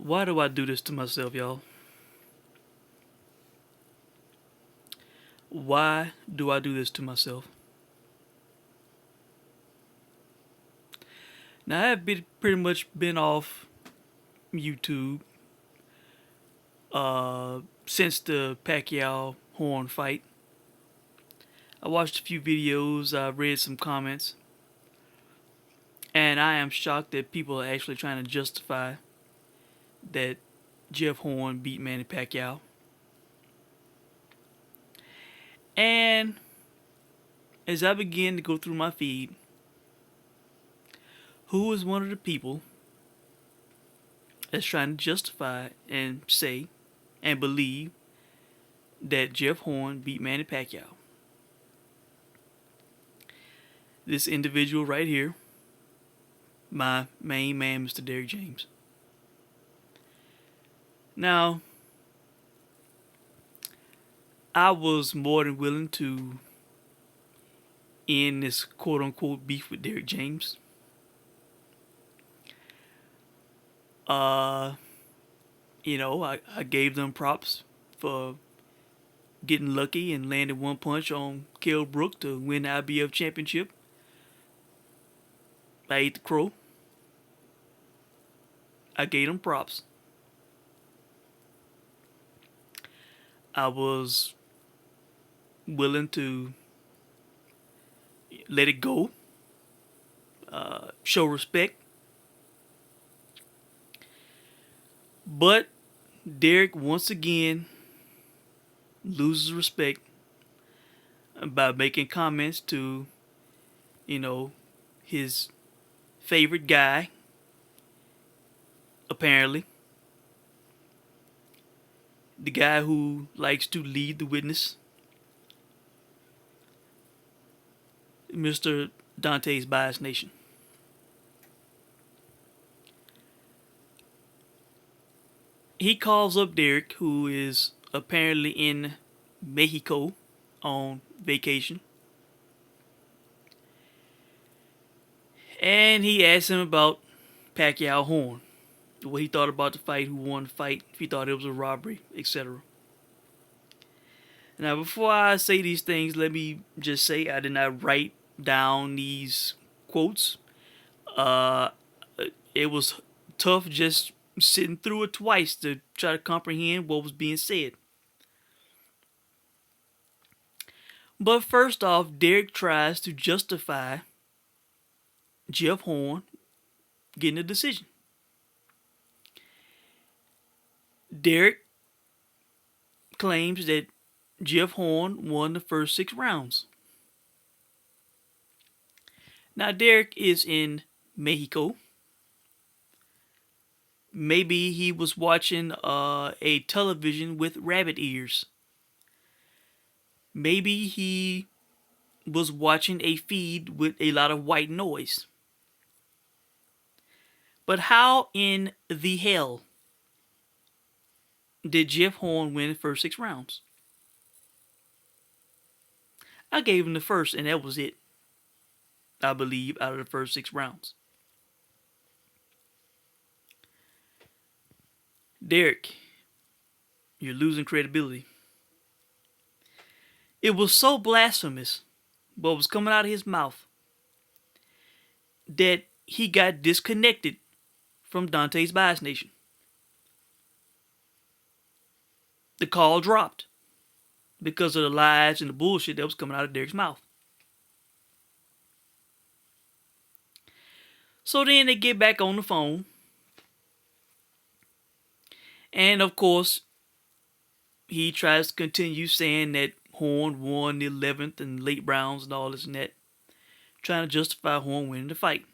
Why do I do this to myself, y'all? Why do I do this to myself? Now, I have pretty much been off YouTube since the Pacquiao Horn fight. I watched a few videos, I read some comments, and I am shocked that people are actually trying to justify that Jeff Horn beat Manny Pacquiao. And as I begin to go through my feed, who is one of the people that's trying to justify and say and believe that Jeff Horn beat Manny Pacquiao? This individual right here, my main man, Mr. Derrick James. Now, I was more than willing to end this quote unquote beef with Derrick James. Uh, I gave them props for getting lucky and landing one punch on Kell Brook to win the IBF championship. I ate the crow. I gave them props. I was willing to let it go, show respect. But Derrick once again loses respect by making comments to, his favorite guy, apparently. The guy who likes to lead the witness, Mr. Dontae's Bias Nation. He calls up Derrick, who is apparently in Mexico on vacation. And he asks him about Pacquiao Horn, what he thought about the fight, who won the fight, if he thought it was a robbery, etc. Now, before I say these things, let me just say I did not write down these quotes. It was tough just sitting through it twice to try to comprehend what was being said. But first off, Derrick tries to justify Jeff Horn getting a decision. Derrick claims that Jeff Horn won the first 6 rounds. Now, Derrick is in Mexico. Maybe he was watching a television with rabbit ears. Maybe he was watching a feed with a lot of white noise. But how in the hell did Jeff Horn win the first 6 rounds? I gave him the first, and that was it. I believe, out of the first 6 rounds. Derrick, you're losing credibility. It was so blasphemous what was coming out of his mouth that he got disconnected from Dontae's Bias Nation. The call dropped because of the lies and the bullshit that was coming out of Derrick's mouth. So then they get back on the phone. And of course, he tries to continue saying that Horn won the 11th and late rounds and all this and that, trying to justify Horn winning the fight.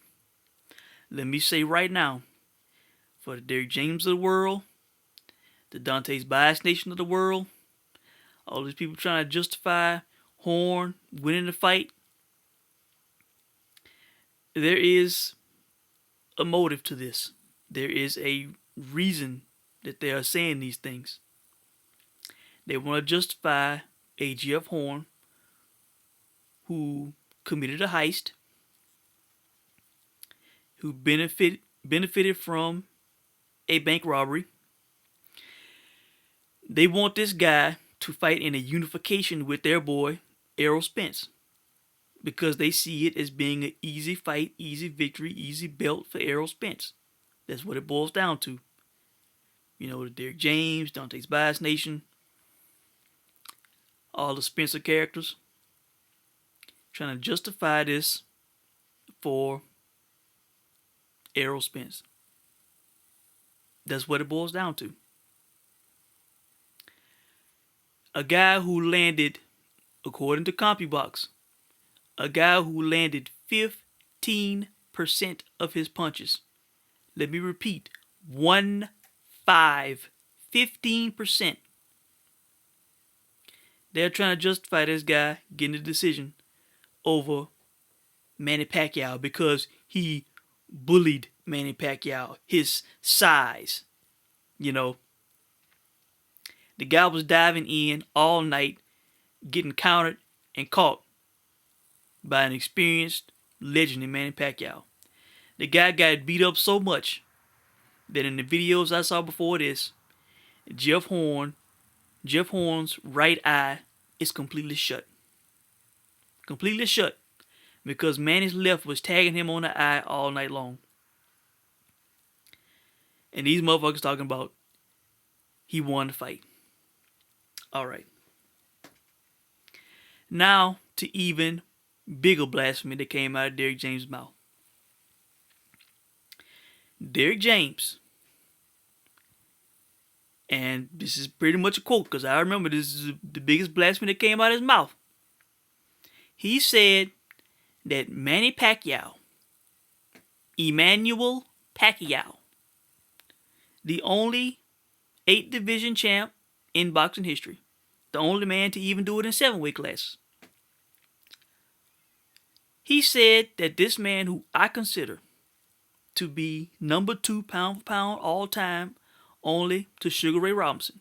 Let me say right now, for the Derrick James of the world, the Dontae's Bias Nation of the world, all these people trying to justify Horn winning the fight, there is a motive to this. There is a reason that they are saying these things. They want to justify a Jeff Horn who committed a heist, who benefited from a bank robbery. They want this guy to fight in a unification with their boy, Errol Spence, because they see it as being an easy fight, easy victory, easy belt for Errol Spence. That's what it boils down to. You know, the Derrick James, Dontae's Bias Nation, all the Spencer characters, trying to justify this for Errol Spence. That's what it boils down to. A guy who landed, according to CompuBox, a guy who landed 15% of his punches. Let me repeat, 15%. They're trying to justify this guy getting a decision over Manny Pacquiao because he bullied Manny Pacquiao, his size. You know, the guy was diving in all night, getting countered and caught by an experienced legend in Manny Pacquiao. The guy got beat up so much that in the videos I saw before this, Jeff Horn's right eye is completely shut. Completely shut. Because Manny's left was tagging him on the eye all night long. And these motherfuckers talking about he won the fight. Alright. Now to even bigger blasphemy that came out of Derrick James' mouth. Derrick James, and this is pretty much a quote because I remember this is the biggest blasphemy that came out of his mouth. He said that Manny Pacquiao, Emmanuel Pacquiao, the only 8-division champ in boxing history, the only man to even do it in 7 weight classes. He said that this man, who I consider to be number 2 pound for pound all time, only to Sugar Ray Robinson,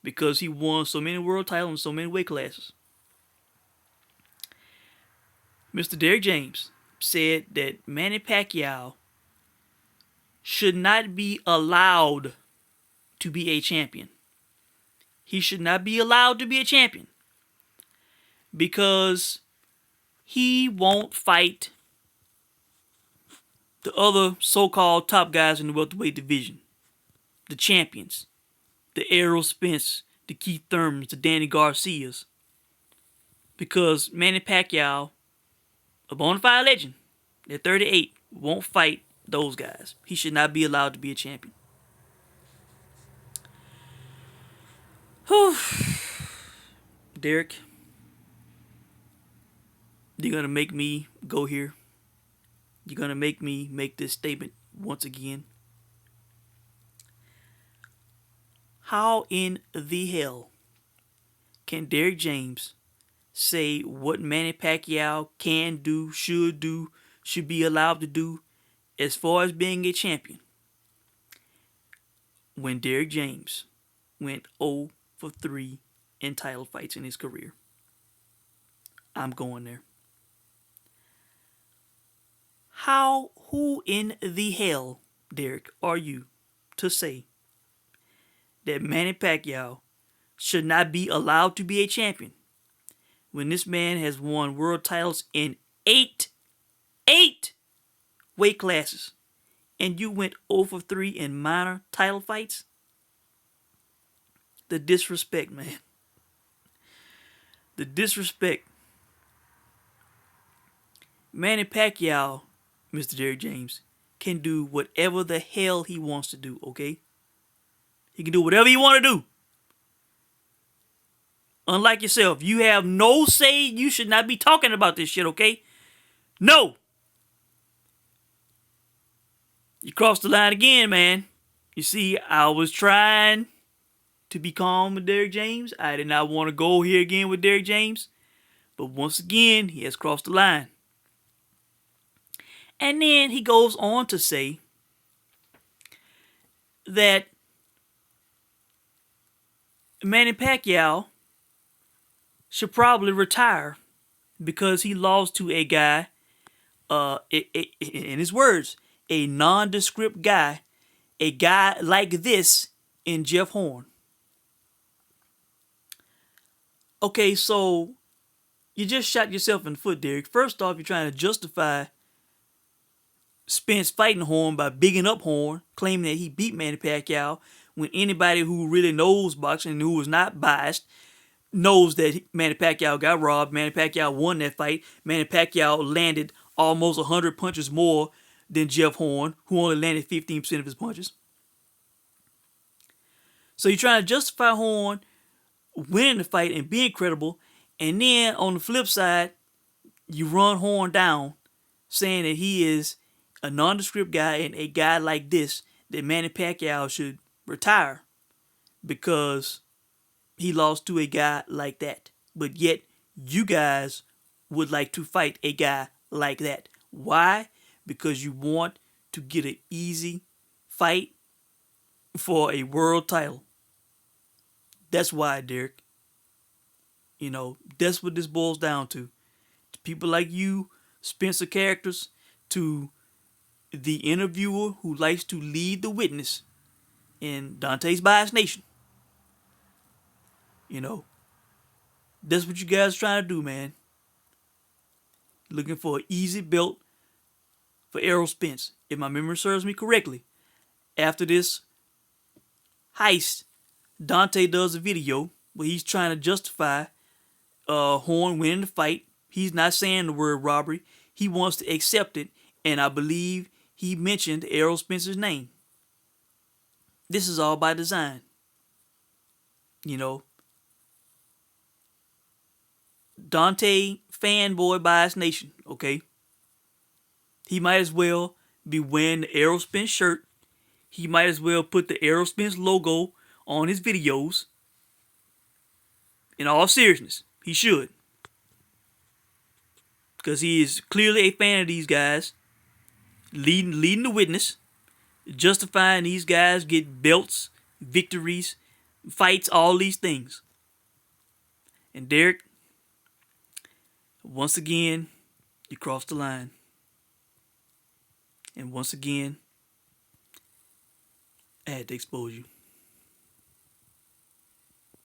because he won so many world titles in so many weight classes. Mr. Derrick James said that Manny Pacquiao should not be allowed to be a champion. He should not be allowed to be a champion because he won't fight the other so-called top guys in the welterweight division. The champions. The Errol Spence, the Keith Thurmans, the Danny Garcias. Because Manny Pacquiao, a bona fide legend, at 38, won't fight those guys. He should not be allowed to be a champion. Whew. Derrick, you're going to make me go here. You're going to make me make this statement once again. How in the hell can Derrick James say what Manny Pacquiao can do, should be allowed to do as far as being a champion when Derrick James went 0 for 3 in title fights in his career? I'm going there. Who in the hell, Derrick, are you to say that Manny Pacquiao should not be allowed to be a champion when this man has won world titles in 8 weight classes and you went 0 for 3 in minor title fights? The disrespect, man. The disrespect. Manny Pacquiao, Mr. Derrick James, can do whatever the hell he wants to do, okay? He can do whatever he want to do. Unlike yourself, you have no say. You should not be talking about this shit, okay? No. You crossed the line again, man. You see, I was trying to be calm with Derrick James. I did not want to go here again with Derrick James. But once again, he has crossed the line. And then he goes on to say that Manny Pacquiao should probably retire because he lost to a guy, in his words, a nondescript guy a guy like this in Jeff Horn. Okay, so you just shot yourself in the foot, Derrick. First off, you're trying to justify Spence fighting Horn by bigging up Horn, claiming that he beat Manny Pacquiao, when anybody who really knows boxing and who is not biased knows that Manny Pacquiao got robbed. Manny Pacquiao won that fight. Manny Pacquiao landed almost 100 punches more than Jeff Horn, who only landed 15% of his punches. So you're trying to justify Horn winning the fight and being credible, and then on the flip side, you run Horn down, saying that he is a nondescript guy and a guy like this, that Manny Pacquiao should retire because he lost to a guy like that. But yet, you guys would like to fight a guy like that. Why? Because you want to get an easy fight for a world title. That's why, Derrick. You know, that's what this boils down to. To people like you, Spencer characters, to the interviewer who likes to lead the witness in Dontae's Bias Nation. You know, that's what you guys are trying to do, man. Looking for an easy belt for Errol Spence. If my memory serves me correctly, after this heist, Dontae does a video where he's trying to justify Horn winning the fight. He's not saying the word robbery. He wants to accept it, and I believe he mentioned Errol Spence's name. This is all by design. You know, Dontae fanboy Bias Nation, okay? He might as well be wearing the Errol Spence shirt. He might as well put the Errol Spence logo on his videos. In all seriousness, he should. Because he is clearly a fan of these guys. Leading the witness. Justifying these guys get belts, victories, fights, all these things. And Derrick, once again, you crossed the line. And once again, I had to expose you.